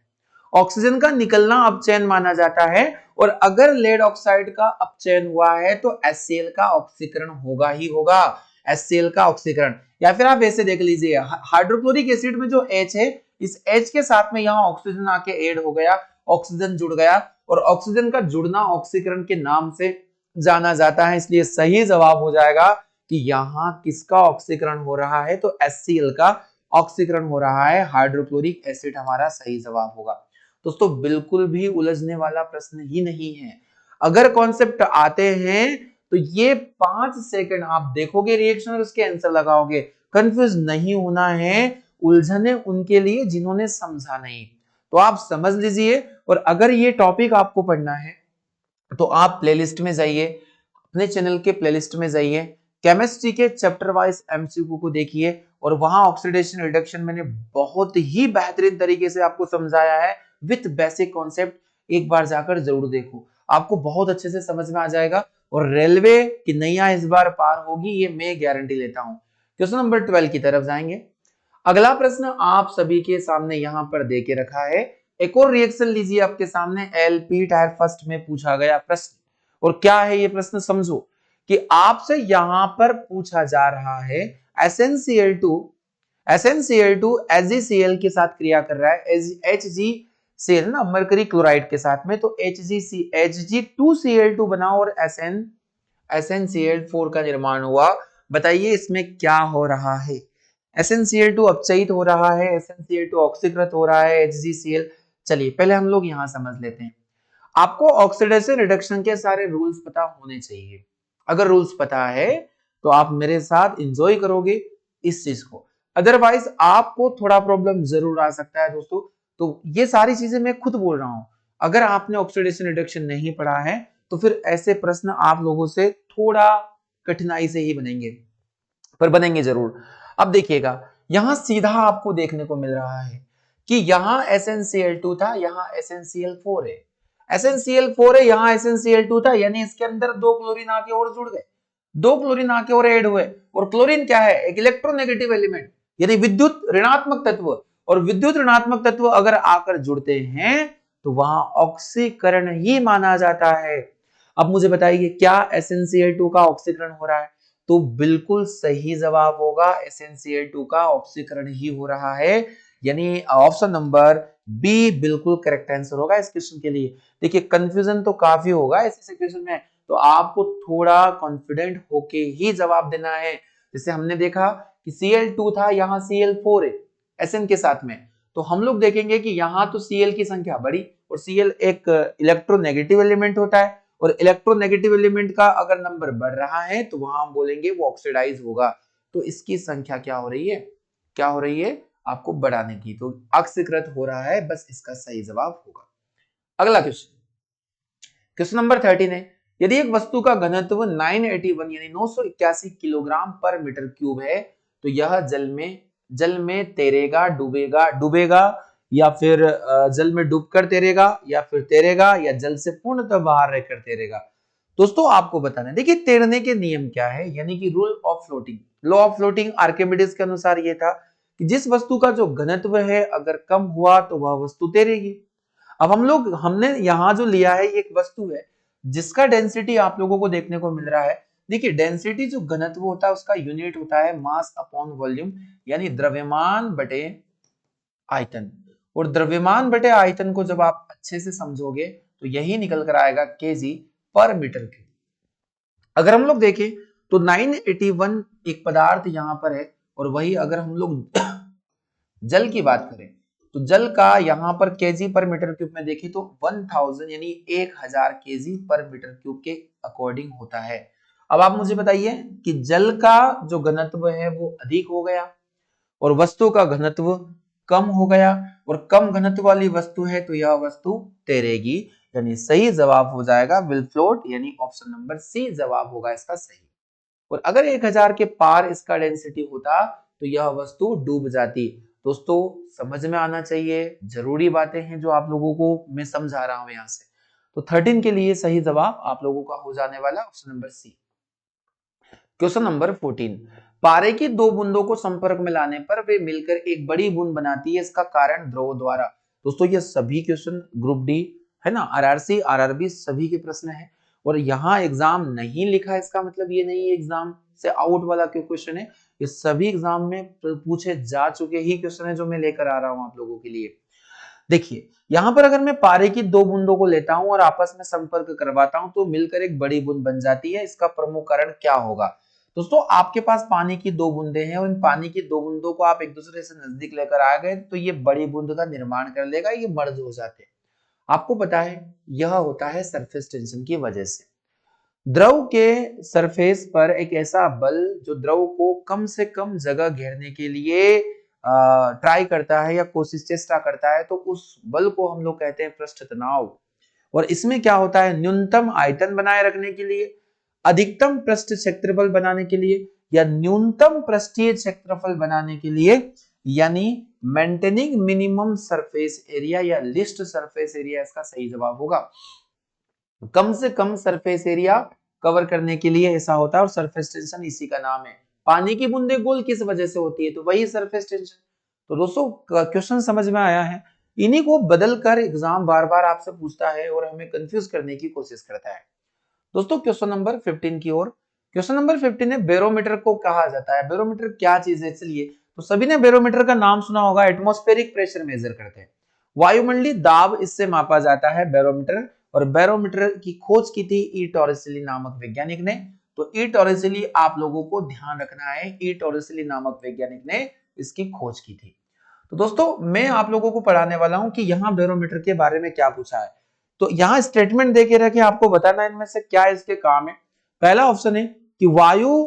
ऑक्सीजन का निकलना अपचयन माना जाता है। और अगर लेड ऑक्साइड का अपचयन हुआ है तो HCl का ऑक्सीकरण होगा ही होगा, HCl का ऑक्सीकरण। या फिर आप ऐसे देख लीजिए, हाइड्रोक्लोरिक एसिड में जो H है, इस H के साथ में यहां ऑक्सीजन आके ऐड हो गया, ऑक्सीजन जुड़ गया, और ऑक्सीजन का जुड़ना ऑक्सीकरण के नाम से जाना जाता है। इसलिए सही जवाब हो जाएगा कि यहां किसका ऑक्सीकरण हो रहा है, तो HCl का ऑक्सीकरण हो रहा है, हाइड्रोक्लोरिक एसिड हमारा सही जवाब होगा। दोस्तों बिल्कुल भी उलझने वाला प्रश्न ही नहीं है, अगर कॉन्सेप्ट आते हैं तो ये 5 सेकंड आप देखोगे रिएक्शन और उसके आंसर लगाओगे। कंफ्यूज नहीं होना है, उलझने उनके लिए जिन्होंने समझा नहीं। तो आप समझ लीजिए, और अगर ये टॉपिक आपको पढ़ना है तो आप प्लेलिस्ट में जाइए, अपने चैनल के प्लेलिस्ट में जाइए, केमिस्ट्री के चैप्टर वाइज एमसीक्यू को देखिए, और वहां ऑक्सीडेशन रिडक्शन मैंने बहुत ही बेहतरीन तरीके से आपको समझाया है विथ बेसिक कॉन्सेप्ट। एक बार जाकर जरूर देखो, आपको बहुत अच्छे से समझ में आ जाएगा, और रेलवे की नैया इस बार पार होगी, ये मैं गारंटी लेता हूं। क्वेश्चन नंबर 12 की तरफ जाएंगे। अगला प्रश्न आप सभी के सामने यहां पर दे के रखा है, एक और रिएक्शन लीजिए आपके सामने, एलपी टायर फर्स्ट में पूछा गया प्रश्न। और क्या है ये प्रश्न, समझो कि आपसे यहां पर पूछा जा रहा है SnCl2 HgCl के साथ क्रिया कर रहा है, HgCl ना मरकरी क्लोराइड के साथ में, तो Hg2Cl2 बना और SnCl4 का निर्माण हुआ। बताइए इसमें क्या हो रहा है, SnCl2 अपचयित हो रहा है, SnCl2 ऑक्सीकृत हो रहा है, HgCl। चलिए पहले हम लोग यहां समझ लेते हैं। आपको ऑक्सीडेशन रिडक्शन के सारे रूल्स पता होने चाहिए, अगर रूल्स पता है तो आप मेरे साथ एंजॉय करोगे इस चीज को, अदरवाइज आपको थोड़ा प्रॉब्लम जरूर आ सकता है दोस्तों। तो ये सारी चीजें मैं खुद बोल रहा हूं, अगर आपने ऑक्सीडेशन रिडक्शन नहीं पढ़ा है तो फिर ऐसे प्रश्न आप लोगों से थोड़ा कठिनाई से ही बनेंगे, पर बनेंगे जरूर। अब देखिएगा यहां सीधा आपको देखने को मिल रहा है कि यहां SnCl2 था, यहां SnCl4 है, SnCl4 है, यहां SnCl2 था, यानी इसके अंदर दो क्लोरीन आके और जुड़ गए, दो क्लोरीन आके और ऐड हुए। और क्लोरीन क्या है, एक इलेक्ट्रोनेगेटिव एलिमेंट, यानी विद्युत ऋणात्मक तत्व, और विद्युत ऋणात्मक तत्व अगर आकर जुड़ते हैं तो वहां ऑक्सीकरण ही माना जाता है। अब मुझे बताइए क्या SnCl2 का ऑक्सीकरण हो रहा है, तो बिल्कुल सही जवाब होगा SnCl2 का ऑक्सीकरण ही हो रहा है, यानी ऑप्शन नंबर बी बिल्कुल करेक्ट आंसर होगा इस क्वेश्चन के लिए। देखिए कंफ्यूजन तो काफी होगा ऐसे क्वेश्चन में, तो आपको थोड़ा कॉन्फिडेंट होके ही जवाब देना है। जैसे हमने देखा कि Cl2 था, यहाँ Cl4 है Sn के साथ में, तो हम लोग देखेंगे कि यहाँ तो Cl की संख्या बड़ी, और Cl एक इलेक्ट्रोनेगेटिव एलिमेंट होता है, और इलेक्ट्रोनेगेटिव एलिमेंट का अगर नंबर बढ़ रहा है तो वहां हम बोलेंगे वो ऑक्सीडाइज होगा। तो इसकी संख्या क्या हो रही है, क्या हो रही है, आपको बढ़ाने की, तो ऑक्सीकृत हो रहा है, बस इसका सही जवाब होगा। अगला क्वेश्चन, क्वेश्चन नंबर 13 है, यदि एक वस्तु का घनत्व 981 यानी 981 किलोग्राम पर मीटर क्यूब है, तो यह जल में तैरेगा, डूबेगा या फिर जल में डूबकर तैरेगा, या फिर तैरेगा या जल से पूर्णतः बाहर रहकर तैरेगा। दोस्तों आपको बताना है, देखिए तैरने के नियम क्या है, यानी कि rule of floating, law of floating Archimedes के अनुसार यह था कि जिस वस्तु का जो घनत्व है अगर कम हुआ तो वह वस्तु तैरेगी। अब हमने यहां जो लिया है ये एक वस्तु है, जिसका डेंसिटी आप लोगों को देखने को मिल रहा है। देखिए डेंसिटी जो घनत्व होता है उसका यूनिट होता है मास अपॉन वॉल्यूम, यानी द्रव्यमान बटे आयतन। और द्रव्यमान बटे आयतन को जब आप अच्छे से समझोगे तो यही निकल कर आएगा केजी पर मीटर क्यूब। अगर हम लोग देखें तो 981 एक पदार्थ यहां पर है, और वही अगर हम लोग जल की बात करें तो जल का यहां पर केजी पर मीटर क्यूब में देखें तो 1000 यानी 1000 केजी पर मीटर क्यूब के अकॉर्डिंग होता है। अब आप मुझे बताइए कि जल का जो घनत्व है वो अधिक हो गया और वस्तु का घनत्व कम हो गया, और कम घनत्व वाली वस्तु है तो यह वस्तु तैरेगी, यानी सही जवाब हो जाएगा विल फ्लोट, यानी ऑप्शन नंबर सी जवाब होगा इसका सही। और अगर 1000 के पार इसका डेंसिटी होता तो यह वस्तु डूब जाती। दोस्तों समझ में आना चाहिए, जरूरी बातें हैं जो आप लोगों को मैं समझा रहा हूं यहां से। तो 13 के लिए सही जवाब आप लोगों का हो जाने वाला option number C. Question number 14, पारे की दो बूंदों को संपर्क में लाने पर वे मिलकर एक बड़ी बूंद बनाती है, इसका कारण द्रव द्वारा। दोस्तों ये सभी क्वेश्चन ग्रुप डी है ना, आरआरसी आरआरबी सभी के प्रश्न है, और यहाँ एग्जाम नहीं लिखा इसका मतलब ये नहीं एग्जाम से आउट वाला क्वेश्चन है, ये सभी एग्जाम में पूछे जा चुके ही क्वेश्चन है जो मैं लेकर आ रहा हूं आप लोगों के लिए। देखिए यहां पर अगर मैं पारे की दो बूंदों को लेता हूं और आपस में संपर्क करवाता हूं तो मिलकर एक बड़ी बूंद बन जाती है, इसका प्रमुख कारण क्या होगा। दोस्तों आपके पास पानी की दो बूंदे हैं और इन पानी की दो बूंदों को आप एक दूसरे से नजदीक लेकर आ गए तो ये बड़ी बूंद का निर्माण कर लेगा, ये मर्ज हो जाते हैं। आपको पता है यह होता है सरफेस टेंशन की वजह से। द्रव के सरफेस पर एक ऐसा बल जो द्रव को कम से कम जगह घेरने के लिए ट्राई करता है या कोशिश चेष्टा करता है, तो उस बल को हम लोग कहते हैं पृष्ठ तनाव। और इसमें क्या होता है, न्यूनतम आयतन बनाए रखने के लिए, अधिकतम पृष्ठ क्षेत्रफल बनाने के लिए, या न्यूनतम पृष्ठीय क्षेत्रफल बनाने के लिए, यानी मेंटेनिंग मिनिमम सरफेस एरिया या लिस्ट सरफेस एरिया इसका सही जवाब होगा। कम से कम सरफेस एरिया कवर करने के लिए ऐसा होता है, और सरफेस टेंशन इसी का नाम है। पानी की बूंदें गोल किस वजह से होती है, तो वही सरफेस टेंशन। तो दोस्तों क्वेश्चन समझ में आया है, इन्हीं को बदल कर एग्जाम बार बार आपसे पूछता है और हमें कंफ्यूज करने की कोशिश करता है। दोस्तों क्वेश्चन नंबर 15 की ओर। क्वेश्चन नंबर 15 है बैरोमीटर को कहा जाता है। बैरोमीटर क्या चीज है, चलिए तो सभी ने बैरोमीटर का नाम सुना होगा, एटमॉस्फेरिक प्रेशर मेजर करते हैं, वायुमंडलीय दाब इससे मापा जाता है बैरोमीटर। और बैरोमीटर की खोज की थी ई टॉरिसेली नामक वैज्ञानिक ने। तो ई टॉरिसेली आप लोगों को ध्यान रखना है, ई टॉरिसेली नामक वैज्ञानिक ने इसकी खोज की थी। तो दोस्तों मैं आप लोगों को पढ़ाने वाला हूं कि यहाँ बैरोमीटर के बारे में क्या पूछा है। तो यहाँ स्टेटमेंट देके रखे, आपको बताना इनमें से क्या इसके काम है। पहला ऑप्शन है कि वायु,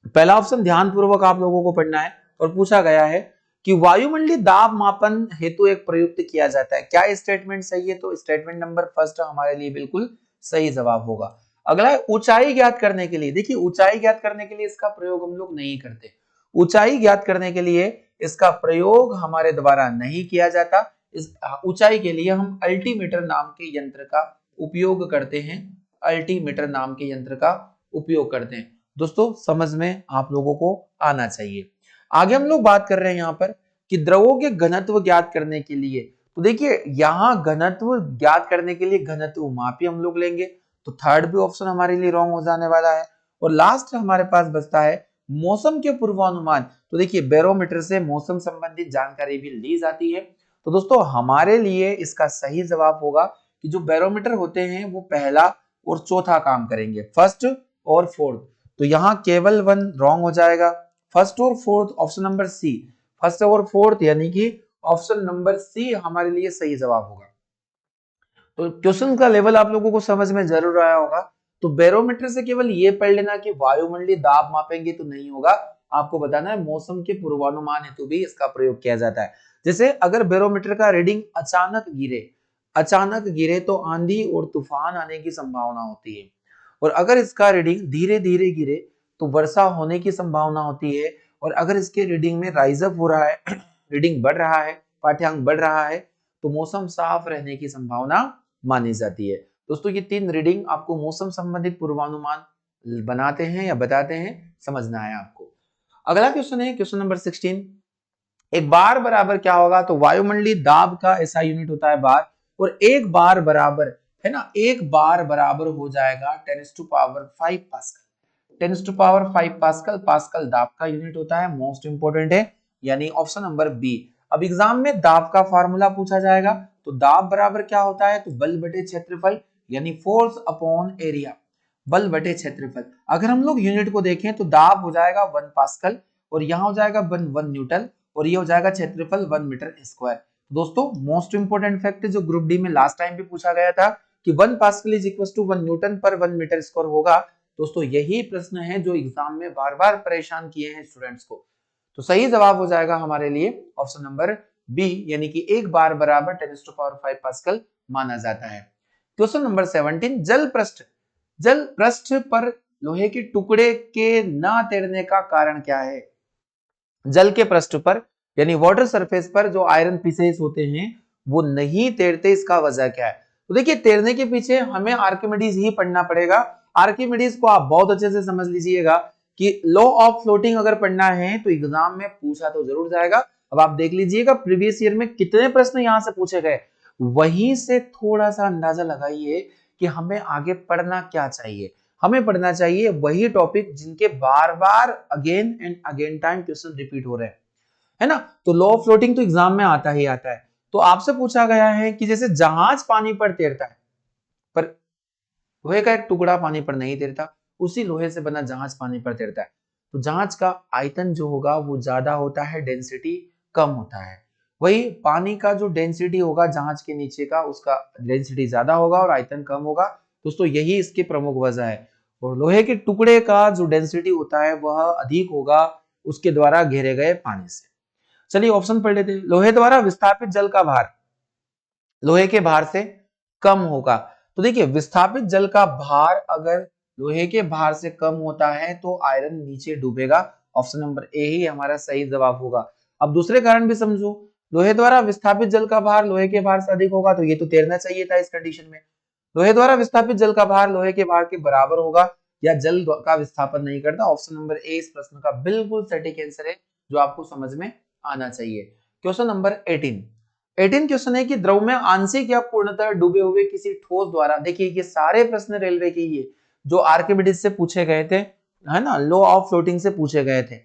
पहला ऑप्शन ध्यानपूर्वक आप लोगों को पढ़ना है, और पूछा गया है कि वायुमंडलीय दाब मापन हेतु एक प्रयुक्त किया जाता है। क्या स्टेटमेंट सही है, तो स्टेटमेंट नंबर फर्स्ट हमारे लिए बिल्कुल सही जवाब होगा। अगला है ऊंचाई ज्ञात करने के लिए। देखिए ऊंचाई ज्ञात करने के लिए इसका प्रयोग हम लोग नहीं करते, ऊंचाई ज्ञात करने के लिए इसका प्रयोग हमारे द्वारा नहीं किया जाता। इस ऊंचाई के लिए हम अल्टीमीटर नाम के यंत्र का उपयोग करते हैं, अल्टीमीटर नाम के यंत्र का उपयोग करते हैं। दोस्तों समझ में आप लोगों को आना चाहिए। आगे हम लोग बात कर रहे हैं यहाँ पर कि द्रवों के घनत्व ज्ञात करने के लिए। तो देखिए यहाँ घनत्व ज्ञात करने के लिए घनत्व मापी हम लोग लेंगे, तो थर्ड भी ऑप्शन हमारे लिए रॉन्ग हो जाने वाला है। और लास्ट हमारे पास बचता है मौसम के पूर्वानुमान। तो देखिए बैरोमीटर से मौसम संबंधित जानकारी भी ली जाती है। तो दोस्तों हमारे लिए इसका सही जवाब होगा कि जो बैरोमीटर होते हैं वो पहला और चौथा काम करेंगे, फर्स्ट और फोर्थ। तो यहाँ केवल वन रॉन्ग हो जाएगा, फर्स्ट और fourth option number C, first और फोर्थ यानी कि ऑप्शन नंबर सी हमारे लिए सही जवाब होगा। तो क्वेश्चन का लेवल आप लोगों को समझ में जरूर आया होगा। तो बैरोमीटर से केवल ये पढ़ लेना कि वायुमंडलीय दाब मापेंगे तो नहीं होगा, आपको बताना है मौसम के पूर्वानुमान हेतु भी इसका प्रयोग किया जाता है। जैसे अगर बैरोमीटर का रीडिंग अचानक गिरे तो आंधी और तूफान आने की संभावना होती है, और अगर इसका रीडिंग धीरे धीरे गिरे तो वर्षा होने की संभावना होती है। और अगर इसके रीडिंग में राइज अप हो रहा है, रीडिंग बढ़ रहा है, पाठ्यांक बढ़ रहा है, तो मौसम साफ रहने की संभावना मानी जाती है। दोस्तों ये तीन रीडिंग आपको मौसम संबंधित पूर्वानुमान बनाते हैं या बताते हैं, समझना है आपको। अगला क्वेश्चन है क्वेश्चन नंबर 16, एक बार बराबर क्या होगा, तो वायुमंडलीय दाब का ऐसा यूनिट होता है बार, और एक बार बराबर है ना, एक बार बराबर हो जाएगा 10⁵ पास्कल। 10⁵ पास्कल, पास्कल दाब का यूनिट होता है, मोस्ट इंपोर्टेंट है, यानी ऑप्शन नंबर बी। अब एग्जाम में दाब का फार्मूला पूछा जाएगा, तो दाब बराबर क्या होता है, तो बल बटे क्षेत्रफल, यानी फोर्स अपॉन एरिया, बल बटे क्षेत्रफल। अगर हम लोग यूनिट को देखें तो दाब हो जाएगा 1 पास्कल, और यहाँ हो जाएगा 1 न्यूटन, और ये हो जाएगा क्षेत्रफल 1 मीटर स्क्वायर। दोस्तों मोस्ट इंपोर्टेंट फैक्ट जो ग्रुप डी में लास्ट टाइम भी पूछा गया था कि 1 pascal is equal to 1 newton per 1 metre square होगा। दोस्तों यही प्रश्न है जो एग्जाम में बार बार परेशान किए हैं स्टूडेंट्स को। तो सही जवाब हो जाएगा हमारे लिए ऑप्शन नंबर बी, यानी कि एक बार बराबर 10⁵ पास्कल माना जाता है। क्वेश्चन नंबर 17, जल पृष्ठ पर लोहे के टुकड़े के ना तैरने का कारण क्या है। जल के पृष्ठ पर यानी वाटर सरफेस पर जो आयरन पीसेस होते हैं वो नहीं तैरते, इसका वजह क्या है। तो देखिए तैरने के पीछे हमें आर्किमिडीज ही पढ़ना पड़ेगा। आर्किमिडीज को आप बहुत अच्छे से समझ लीजिएगा कि लॉ ऑफ फ्लोटिंग अगर पढ़ना है तो एग्जाम में पूछा तो जरूर जाएगा। अब आप देख लीजिएगा प्रीवियस ईयर में कितने प्रश्न यहां से पूछे गए, वहीं से थोड़ा सा अंदाजा लगाइए कि हमें आगे पढ़ना क्या चाहिए। हमें पढ़ना चाहिए वही टॉपिक जिनके बार बार again and again time question repeat हो रहे हैं, है ना। तो लॉ ऑफ फ्लोटिंग तो एग्जाम में आता ही आता है। तो आपसे पूछा गया है कि जैसे जहाज पानी पर तैरता है, पर लोहे का एक टुकड़ा पानी पर नहीं तैरता, उसी लोहे से बना जहाज पानी पर तैरता है, तो जहाज का आयतन जो होगा वो ज्यादा होता है, डेंसिटी कम होता है। वही पानी का जो डेंसिटी होगा जहाज के नीचे का, उसका डेंसिटी ज्यादा होगा और आयतन कम होगा। दोस्तों यही इसकी प्रमुख वजह है। और लोहे के टुकड़े का जो डेंसिटी होता है वह अधिक होगा उसके द्वारा घेरे गए पानी से। चलिए ऑप्शन पढ़ लेते हैं। लोहे द्वारा विस्थापित जल का भार लोहे के भार से कम होगा। तो देखिए विस्थापित जल का भार अगर लोहे के भार से कम होता है तो आयरन नीचे डूबेगा। ऑप्शन नंबर ए ही हमारा सही जवाब होगा। अब दूसरे कारण भी समझो, लोहे द्वारा विस्थापित जल का भार लोहे के भार से अधिक होगा, तो ये तो तैरना चाहिए था इस कंडीशन में। लोहे द्वारा विस्थापित जल का भार लोहे के भार के बराबर होगा, या जल का विस्थापन नहीं करता। ऑप्शन नंबर ए इस प्रश्न का बिल्कुल सटीक आंसर है जो आपको समझ में आना चाहिए। क्वेश्चन नंबर 18 क्वेश्चन है कि द्रव में आंशिक या पूर्णतः डूबे हुए किसी ठोस द्वारा, देखिए ये सारे प्रश्न रेलवे के ये जो आर्किमिडीज से पूछे गए थे, है ना, लॉ ऑफ फ्लोटिंग से पूछे गए थे।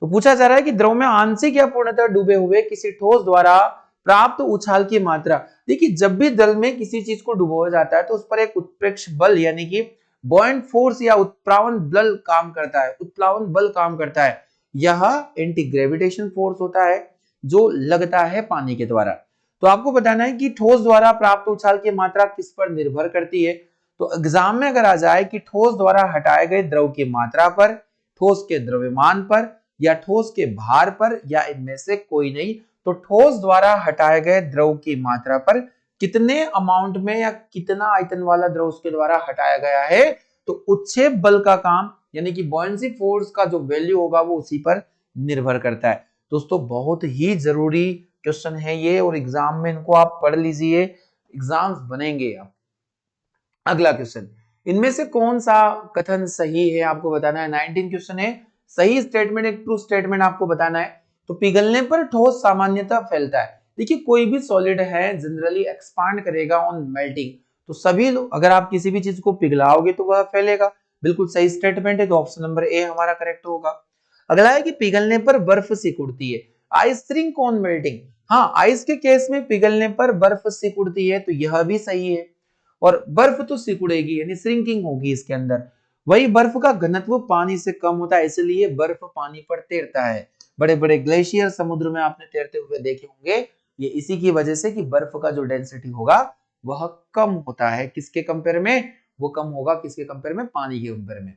तो पूछा जा रहा है कि द्रव में आंशिक या पूर्णतः डूबे हुए किसी ठोस द्वारा प्राप्त उछाल की मात्रा। देखिए जब भी जल में किसी चीज को डुबोया जाता है तो उस पर एक उत्प्रेक्ष बल यानी कि बॉयंट फोर्स या उत्प्लावन बल काम करता है, उत्प्लावन बल काम करता है। यह एंटी ग्रेविटेशन फोर्स होता है जो लगता है पानी के द्वारा। तो आपको बताना है कि ठोस द्वारा प्राप्त उछाल की मात्रा किस पर निर्भर करती है। तो एग्जाम में अगर आ जाए कि ठोस द्वारा हटाए गए द्रव की मात्रा पर, ठोस के द्रव्यमान पर, या ठोस के भार पर, या इनमें से कोई नहीं, तो ठोस द्वारा हटाए गए द्रव की मात्रा पर कितने अमाउंट में या कितना आयतन वाला द्रव उसके द्वारा हटाया गया है, तो उत्क्षेप बल का काम यानी कि बॉयंसी फोर्स का जो वैल्यू होगा वो उसी पर निर्भर करता है। दोस्तों बहुत ही जरूरी क्वेश्चन है ये, और एग्जाम में इनको आप पढ़ लीजिए, एग्जाम्स बनेंगे। आप अगला क्वेश्चन, इनमें से कौन सा कथन सही है आपको बताना है। 19 क्वेश्चन है, सही स्टेटमेंट एक ट्रू स्टेटमेंट आपको बताना है। तो पिघलने पर ठोस सामान्यतः फैलता है। देखिए कोई भी सॉलिड है जनरली एक्सपांड करेगा ऑन मेल्टिंग, तो सभी लोग अगर आप किसी भी चीज को पिघलाओगे तो वह फैलेगा। बिल्कुल सही स्टेटमेंट है, तो ऑप्शन नंबर ए हमारा करेक्ट होगा। अगला है कि पिघलने पर बर्फ सिकुड़ती है, आइस श्रिंक ऑन मेल्टिंग। हाँ आइस के केस में पिघलने पर बर्फ सिकुड़ती है, तो यह भी सही है। और बर्फ तो सिकुड़ेगी यानी श्रिंकिंग होगी इसके अंदर। वही बर्फ का घनत्व पानी से कम होता है, इसलिए बर्फ पानी पर तैरता है। बड़े बड़े ग्लेशियर समुद्र में आपने तैरते हुए देखे होंगे, ये इसी की वजह से कि बर्फ का जो डेंसिटी होगा वह कम होता है। किसके कंपेयर में, वो कम होगा किसके कंपेयर में, पानी के कंपेयर में।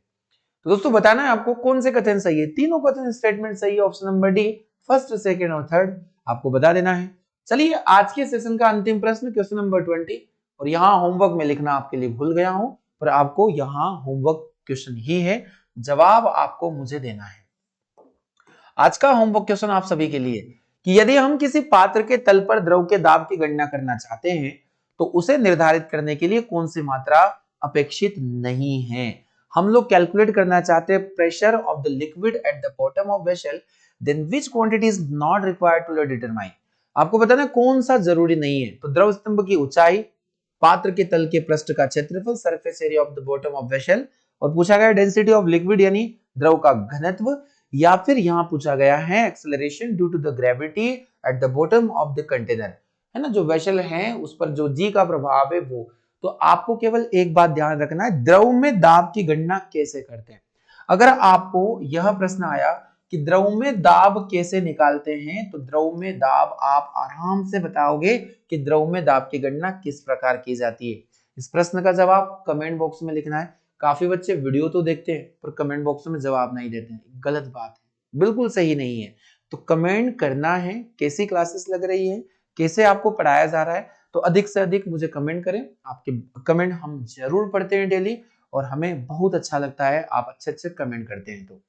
तो दोस्तों बताना है आपको कौन से कथन सही है। तीनों कथन स्टेटमेंट सही है, option number D first, second और थर्ड आपको बता देना है। चलिए आज के सेशन का अंतिम प्रश्न क्वेश्चन नंबर 20, और यहाँ होमवर्क में लिखना आपके लिए भूल गया हूं, पर आपको यहाँ होमवर्क क्वेश्चन ही है, जवाब आपको मुझे देना है। आज का होमवर्क क्वेश्चन आप सभी के लिए कि यदि हम किसी पात्र के तल पर द्रव के दाब की गणना करना चाहते हैं तो उसे निर्धारित करने के लिए कौन सी मात्रा अपेक्षित नहीं है। हम लोग कैलकुलेट करना चाहते हैं pressure of the liquid at the bottom of vessel, then which quantity is not required to determine. आपको बताना कौन सा जरूरी नहीं है। तो द्रव स्तंभ की ऊंचाई, पात्र के तल के पृष्ठ का क्षेत्रफल, surface area of the bottom of vessel, और पूछा गया डेंसिटी ऑफ लिक्विड यानी द्रव का घनत्व, या फिर यहां पूछा गया है acceleration due to the gravity at the bottom of the container, है ना, जो वेसल है उस पर जो जी का प्रभाव है वो। तो आपको केवल एक बात ध्यान रखना है, द्रव में दाब की गणना कैसे करते हैं। अगर आपको यह प्रश्न आया कि द्रव में दाब कैसे निकालते हैं, तो द्रव में दाब आप आराम से बताओगे कि द्रव में दाब की गणना किस प्रकार की जाती है। इस प्रश्न का जवाब कमेंट बॉक्स में लिखना है। काफी बच्चे वीडियो तो देखते हैं पर कमेंट बॉक्स में जवाब नहीं देते हैं, गलत बात है, बिल्कुल सही नहीं है। तो कमेंट करना है, कैसी क्लासेस लग रही है, कैसे आपको पढ़ाया जा रहा है, तो अधिक से अधिक मुझे कमेंट करें। आपके कमेंट हम जरूर पढ़ते हैं डेली, और हमें बहुत अच्छा लगता है आप अच्छे अच्छे कमेंट करते हैं। तो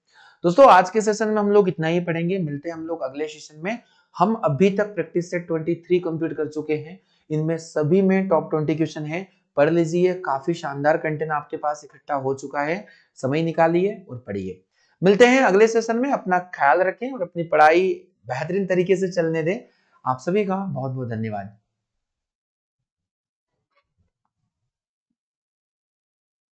दोस्तों आज के सेशन में हम लोग इतना ही पढ़ेंगे, मिलते हैं हम लोग अगले सेशन में। हम अभी तक प्रैक्टिस सेट 23 कंप्लीट कर चुके हैं, इनमें सभी में टॉप 20 क्वेश्चन है। पढ़ लीजिए, काफी शानदार कंटेंट आपके पास इकट्ठा हो चुका है, समय निकालिए और पढ़िए। मिलते हैं अगले सेशन में, अपना ख्याल रखें और अपनी पढ़ाई बेहतरीन तरीके से चलने दें। आप सभी का बहुत बहुत धन्यवाद।